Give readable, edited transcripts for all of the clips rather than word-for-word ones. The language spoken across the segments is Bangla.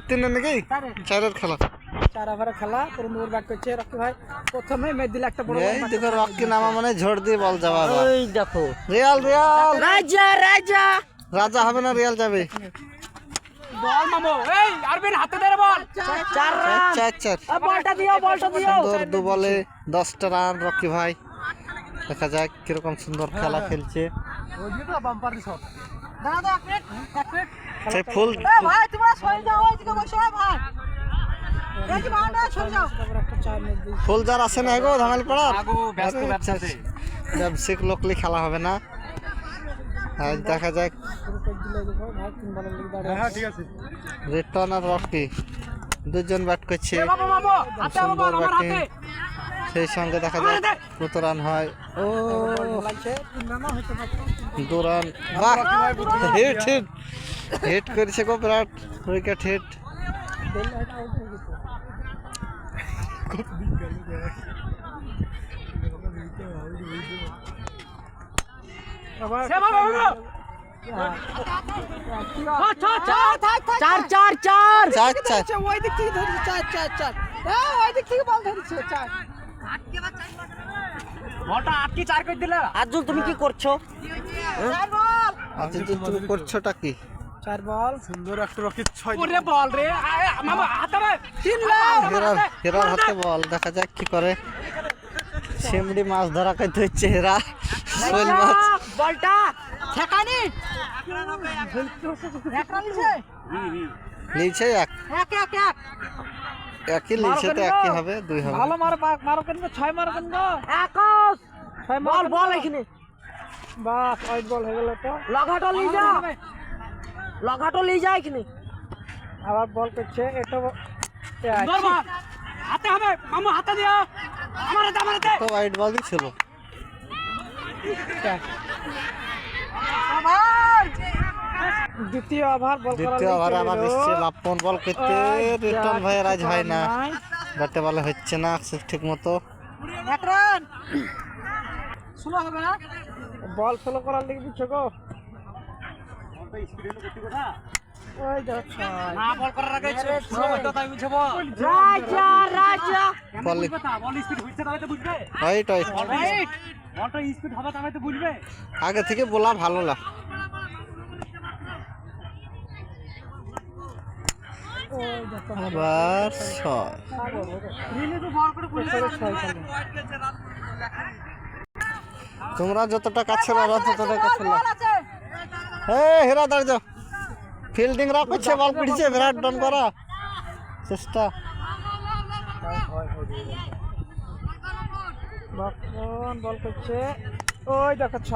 তিনের নাকি চারের খেলা 4 ওভারের খেলা পুরন্দর ব্যাট করছে রকি ভাই প্রথমে মেদ দিলে একটা বড় এই দেখো রকি নামা মানে ঝড় দিয়ে বল যাওয়া ওই দেখো রিয়াল রাজা রাজা রাজা হবে না রিয়াল যাবে বল মামু এই আরবিন হাতে দে বল 4 রান চার বলটা দিও সুন্দর দু বলে 10টা রান রকি ভাই দেখা যাক কিরকম সুন্দর খেলা খেলছে সেই ফুল ভাই তোমরা সরে যাও ওইদিকে বসো ভাই এই বাউন্ডারি সরে যাও একটা 4 মেদ দিই ফুল যার আছে না গো ধামাল পাড়া ব্যবসায়িক লোকলি খেলা হবে না আজ দেখা যাক ভাই 3 বলের লিগ দাঁড়ায় হ্যাঁ ঠিক আছে রিটন আর রকি দুজন ব্যাট করছে সুন্দর ব্যাটিং সেই সঙ্গে দেখা যাক কত রান হয় ও লাগছে 3 রানও হতে পারে 2 রান বাহ হিট করেছে গো বিরাট উইকেট হিট বেল এটা আউট হয়ে গেছে ওই দিক থেকে ধরেছে 4 ওই দিক থেকে বল ধরেছে 4 বলটা আটকে 4 করে দিলে আজল তুমি কি করছো 4 বল আচ্ছা তুমি করছোটা কি 4 বল সুন্দর একটা রকি 6 ওরে বল রে মামা হাতে 3 হেরার হাতে বল দেখা যাক কি করে শিমড়ি মাছ ধরা করতে হচ্ছে হেরা শোল মাছ বলটা ঠেকানি এক রান নিচে এক একই নিচে তো একই হবে 2 হবে ভালো মারো কেন 6 মারো কেন আকাশ 6 বল বল এখানে বাস ওই বল হয়ে গেল তো লগাটো লি যা এখানে আবার বল করছে এটা হাতে হবে মামু হাতে দিও আমার হাতে তো ওয়াইড বলই ছিল দ্বিতীয় ওভার বল করা দ্বিতীয় ওভার আবার এসছে লাপন বল করতে রিটন ভাই রাজ হয় না ব্যাটে বলে হচ্ছে না ঠিক মতো এক রান স্লো হবে না বল স্লো করার লিগে দিচ্ছ গো ওই দেখো না বল করার আগে স্লো হইতো তাই বুঝবো রাজা রাজা বল বল স্পিড হইছে তবে তো বুঝবে রাইট বলটা স্পিড হবে তবে তো বুঝবে আগে থেকে বলা ভালো না আবার 6 তোমরা যতটা কাছে বাবা ততটা কাছে না হেরা দাঁড় যাও ফিল্ডিং রা করছে বল পিড়ছে বিরাট ডান করা চেষ্টা বল করছে ওই দেখো 6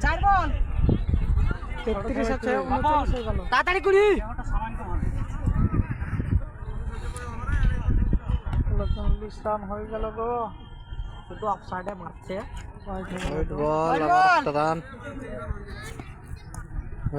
4 বল 33 আছে 39 হয়ে গেল তাড়াতাড়ি করি 39 রান হয়ে গেল গো শুধু অফসাইডে মারছে ওয়েট বল আবার একটা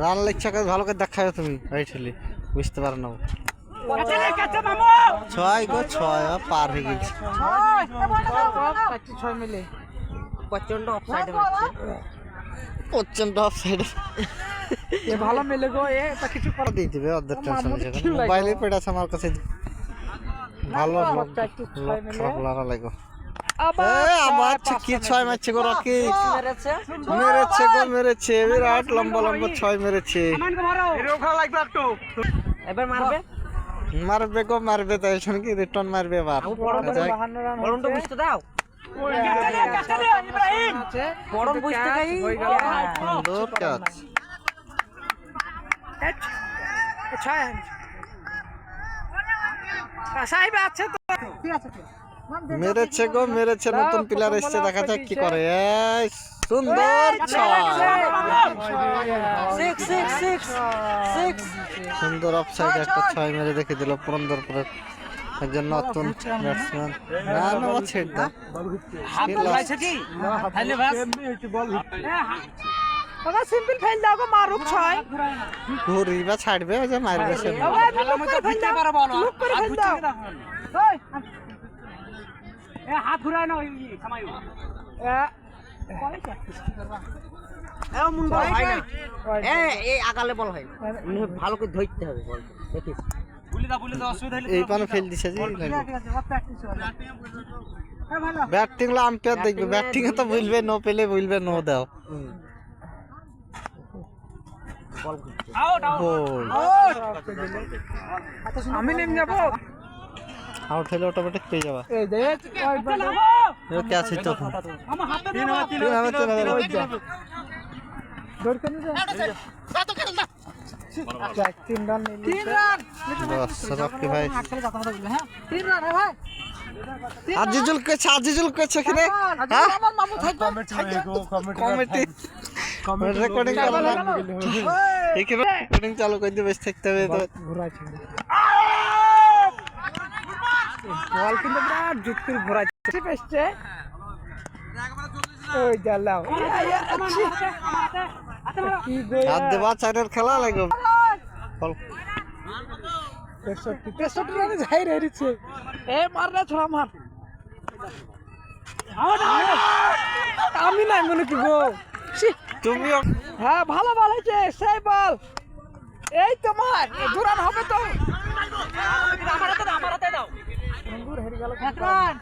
রান লিখছে ভালো করে দেখাবে তুমি রাইট হলি বুঝতে পারো না 6 গো 6 পার হয়ে গেছে 6 মিলে প্রচন্ড অফসাইডে মারছে প্রচন্ড অফসাইডে এ ভালো মিলে গো এটা কিছু করে দিয়ে দিবে অর্ধেক টেনশন আছে মোবাইলে পড়ে আছে আমার কাছে ভালো খারাপ লাগো আবার কি 6 মারছে গো রকি মেরেছে বিরাট লম্বা 6 মেরেছে এবার মারবে তাই শুন কি রিটার্ন মারবে এবার বরণ বুঝতে দাও বরণ বুঝতে দেই সুন্দর ক্যাচ মেরেছে নতুন প্লেয়ার এসছে দেখা যাক কি করে সুন্দর সুন্দর অফসাইড একটা 6 মেরে দেখে দিল পুরন্দরপুরের একজন নতুন ব্যাটসম্যান না ছেড় দাও সিম্পল ফেল দাও গো মারুক 6 ঘুরি বা ছাড়বে ওই যে মারবে সে হাত ঘুরায় না এই আগালে বল হয় ভালো করে ধরতে হবে বল দেখিস এই পানে ফেল দিছে জি ঠিক আছে ওর প্র্যাকটিস হবে হ্যাঁ ভালো ব্যাটিং লা আম্পায়ার দেখবে ব্যাটিং এ তো বলবে নো পেলে বলবে নো দাও বল করছে বল আমি নেমে যাব আউট হলে অটোমেটিক পেয়ে যাবা এই দেখ ওই এ ক্যাচ হইতো আমার হাতে তিন দৌড় করে দে যাক 3 রান নিলি 3 রান বস রকি ভাই আজকাল কথা বলবে হ্যাঁ 3 রান হ্যাঁ ভাই আজিজুল কেছে এখানে হ্যাঁ আমার মামু থাকবে কমিটি রেকর্ডিং করলাম এখানে রেকর্ডিং চালু করে দিয়ে বসে থাকতে হবে তো ঘোরাচ্ছে বল কিন্তু বিরাট জুত করে ঘোরাচ্ছে পেছছে ওই জ্বালাও কি গোল হাত দেবা চারের খেলা লাগবে বল 65 রানে যাই রয়েছে এ মার না ছোড়া মার আমি নাই মনে কি গো তুমিও হ্যাঁ ভালো বল হয়েছে সেই বল এই তোমার দুরান হবে তো আমার হাতে দাও অঙ্গুর হেরে গেল এক রান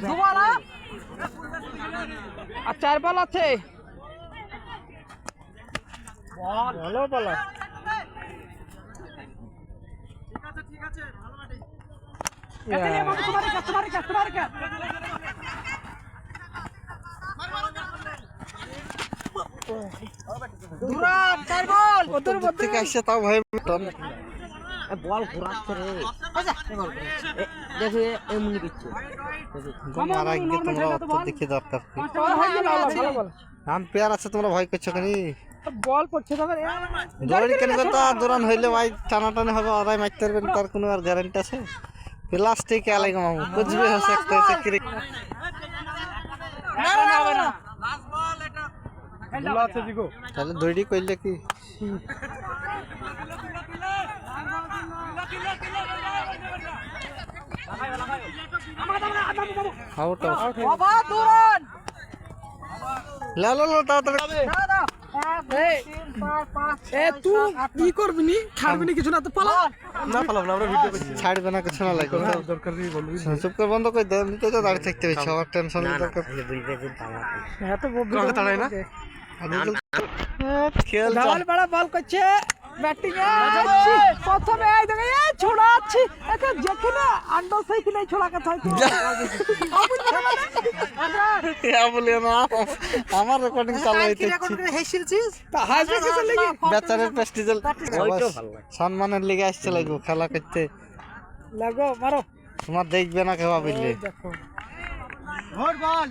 দুবার আর 4 বল আছে ভালো বল ঠিক আছে ভালো ব্যাটিং কাছে মামু তোমার দুরান 4 বল ওদের মধ্যে থেকে আসছে তাও ভাই বল ঘোরাচ্ছে রে দেখো এমনি কিচ্ছে মারা গিয়ে তোমরা উত্তর দিকে দরকার কি ভালো বল আম্পায়ার আছে তোমরা ভয় করছো কেন বল পড়ছে তবে দৌড়ি কেন কথা দৌড়ান হইলে ভাই টানাটানি হবে ওরাই মারতে পারবেন তার কোনো আর গ্যারান্টি আছে প্লাস্টিক আলাইগো মামু कुछ भी हो सकता है क्रिकेट না হবে না বলা আছে দিগো তাহলে দৌড়ি কইলে কি আউট বাবা দুরান লা লা লা তাড়াতাড়ি এ তুই কি করবি নি ছাড়বি নি কিছু না তো পালা না পালাম না আমরা ভিডিও করছি ছাড়বে না কিছু না লাগবে দরকার নেই বলবি চুপ করে বন্ধ করে দে এমনিতে তো দাঁড়িয়ে থাকতে হচ্ছে আবার টেনশন দরকার হ্যাঁ তো কাকে তাড়াই না খেল ডাবল বড় বল করছে ব্যাটিং এ প্রথমে এই দেখো এই ছোড়াচ্ছি এটা দেখে না আন্ডার সাইকেল এই ছোড়া কথা হইতো বলি না আমার রেকর্ডিং চালু হইতেছে হেসিলছিস তা হাসবে কিছু লাগি বেচারের প্রেস্টিজেল সম্মানের লিগে আসছে লাগো খেলা করতে লাগো মারো তোমার দেখবে না কেউ বললে দেখো ভোট বল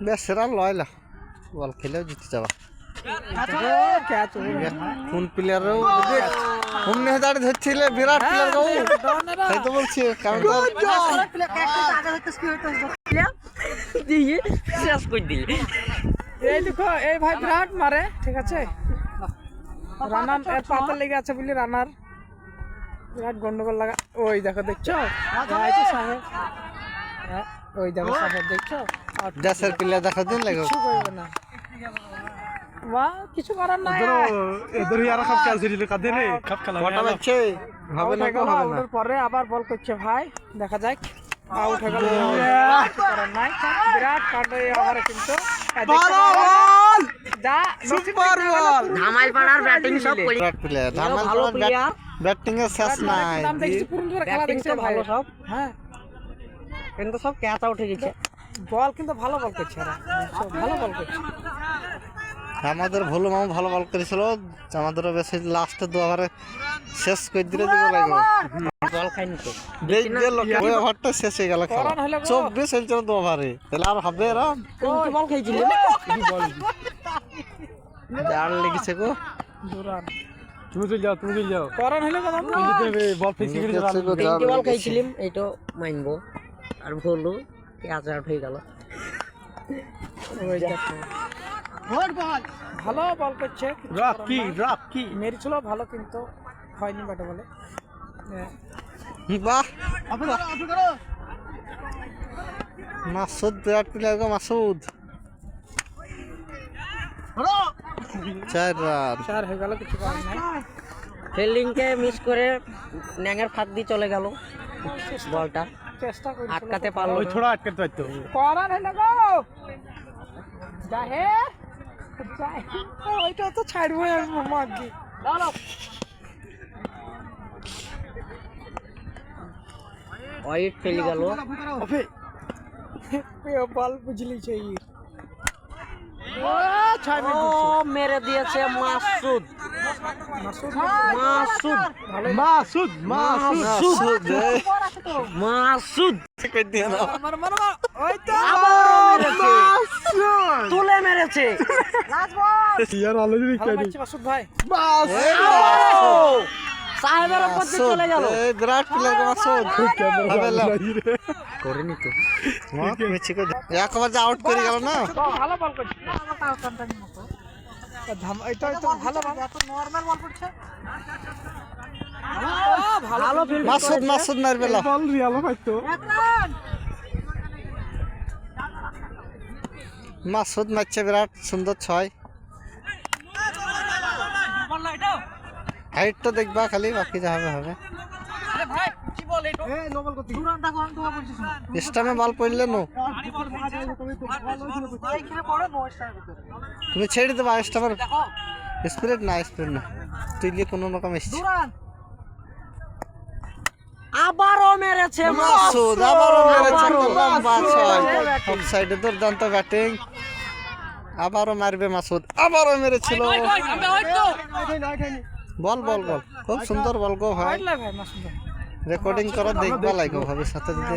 বেসরা লয়লা বল খেলেও জিতে যাবা ক্যাচ কোন প্লেয়ারও অমনি দাঁড়িয়ে ধরছিলে বিরাট প্লেয়ার গো তাই তো বলছি কারণ দিয়ে শেষ করে দিলে এই দেখো এই ভাই বিরাট মারে ঠিক আছে রানার এর পাতা লেগে আছে বলি রানার বিরাট গন্ডগোল লাগা ওই দেখো দেখছো এই তো সাহেব ওই দেখো সাহেব দেখছো দেশের প্লেয়ার দেখা দিন লাগো কিছু করবে না বাহ কিছু করার নাই এদের আর সব খেলছে দিলে কাঁদে রে সব খেলা কটা বাজছে হবে না কো হবে না ওর পরে আবার বল করছে ভাই দেখা যাক আউট হয়ে গেল করার নাই বিরাট কাটে ওভারে কিন্তু বল দা সুপার বল ধামাইল পাড়ার ব্যাটিং সব করে বিরাট প্লেয়ার ধামাল ভালো প্লেয়ার ব্যাটিং এর শেষ নাই নাম দেখছি পুরো খেলা ব্যাটিং দেখছে তো ভালো সব হ্যাঁ কিন্তু সব ক্যাচ আউট হয়ে গেছে বল কিন্তু ভালো বল করছে এরা ভালো বল করছে আমাদের ভুলু মামু ভালো বল করেছিল আমাদেরও বেশি লাস্টে দু ওভারে শেষ করে দিলে দিব লাগবে বল খাইনি তো দেখ দিয়ে লোক ওই ওভারটা শেষ হয়ে গেল খেলা করণ হলো গো। 24 হয়েছিল দু ওভারে তাহলে আর হবে এরম কোন বল খাইছিলে আর লেগেছে গো দুরান তুমি চলে যাও করণ হলো কথা বল ফিক্সিং করে লেগেছে গো, তিনটি বল লেগেছে। খাইছিলাম এইটো মাইনবো আর ভুলু ক্যাচ আউট হয়ে গেল ওই দেখো ভোট বল ভালো বল করছে রকি মেরেছিল ভালো কিন্তু হয়নি ব্যাটে বলে বাহ মাসুদ বিরাট প্লেয়ার গো মাসুদ 4 রান। 4 হয়ে গেল, কিছু করার নাই। ফিল্ডিংকে মিস করে ন্যাঙের ফাঁক দিয়ে চলে গেল বলটা, চেষ্টা করি আটকাতে পারলো ওই না। ছোড়া আটকাতে পারতো। করার হলো গো জাহে ওইটা তো ছাড়বো মাগি। ওয়াইড ফেলে গেল। বল বুঝলি চাই ও মেরে দিয়েছে মাসুদ। মাসুদ মাসুদ মাসুদ মাসুদ কই দিয়ে দাও। ওই তো তুলে মেরেছে। ইয়ার আলো যদি ভালো মারছে মাসুদ ভাই। সাহেবের উপর দিয়ে চলে গেল। এই বিরাট প্লেয়ার গো মাসুদ করেনি তো। মেছি কো একবার যে আউট করে গেল না। ভালো বল করছে। এটা তো ভালো বল, এত নরমাল বল করছে। ভালো ফিল্ড। মাসুদ মারবে না। বল রিয়ালো পাইতো। মাসুদ মারছে বিরাট সুন্দর 6। হাইট তো দেখবা খালি, বাকি যা হবে হবে। স্টামে বল পড়লে নো তুমি ছেড়ে দেবা। স্টামের স্পিরিট না তুই গিয়ে কোনো রকম এসছিস। আবারও মেরেছে মাসুদ আবারও মেরেছে লম্বা 6। অফ সাইডে দুর্দান্ত ব্যাটিং। আবারও মারবে মাসুদ, আবারও মেরেছিল। বল খুব সুন্দর বল গো ভাই। পারলে ভাই মাসুদ ভাই। রেকর্ডিং করো দেখবা লাগো ভবিষ্যতে যদি।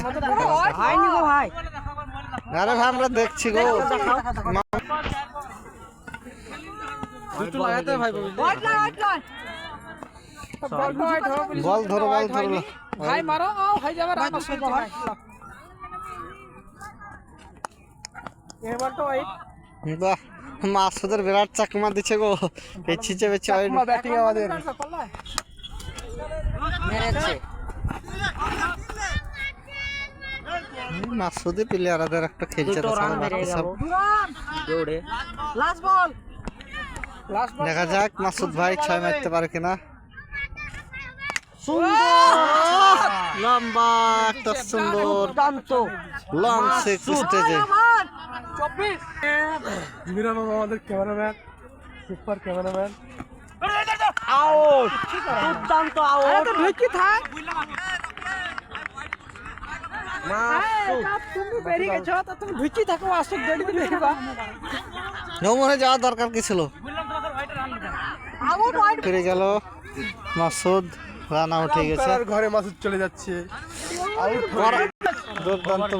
হয়নি গো ভাই। আরে ভাই আমরা দেখছি গো। বল ধরো ভাই মারো হয়ে যাবে রান মাসুদ ভাই। এবার তো ওই বাহ মাসুদের বিরাট চাকমা দিচ্ছে গো। পেছিছে ব্যাটিং আমাদের। মেরেছে। মাসুদি প্লেয়ারদের একটা খেলছে দুটো রান মেরে গেল দৌড়ে। লাস্ট বল। দেখা যাক মাসুদ ভাই 6 মারতে পারে কিনা। লম্বা একটা সুন্দর দুর্দান্ত। লং সিক্স স্টেজে। 24 মিরান আমাদের ক্যামেরাম্যান, সুপার ক্যামেরাম্যান। আউট। দুর্দান্ত আউট। ঢুকি থাক। মাসুদ। তুমি বেরিয়ে গেছো তো তুমি ঢুকি থাকো আসুক দড়ি দিলে নমনে যাওয়া দরকার কি ছিল। ফিরে গেল মাসুদ, রান আউট হয়ে গেছে। তার ঘরে মাসুদ চলে যাচ্ছে। দুর্দান্ত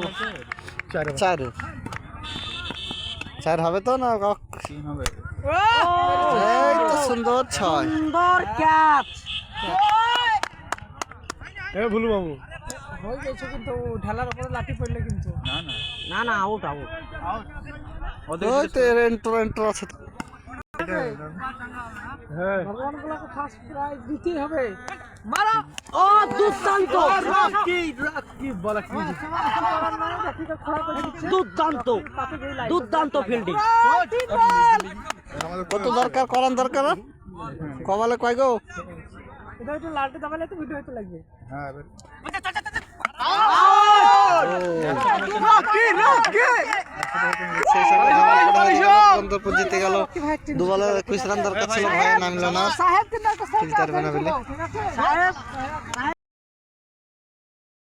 4 হবে তো না। এই তো সুন্দর 6। সুন্দর ক্যাচ। এ ভুলু বাবু হয়ে গেছে কিন্তু ঢালার উপরে লাঠি পড়লে কিন্তু না আউট। ওই তো এন্টার আছে তো। হ্যাঁ ভগবান গুলোকে ফার্স্ট প্রাইজ দিতেই হবে। মারো ও দুর্দান্ত। দুর্দান্ত ফিল্ডিং। কত দরকার করার দরকার কমালে কয় গো। এটা একটু লালটা দাবালে তো ভিডিও হতে লাগবে। জিতে গেল। 2 বলে 21 রান দরকার ছিল, ভাই নামলো না। সাহেব কিন্তু একটা খেলতে পারবে না বলে। ঠিক আছে সাহেব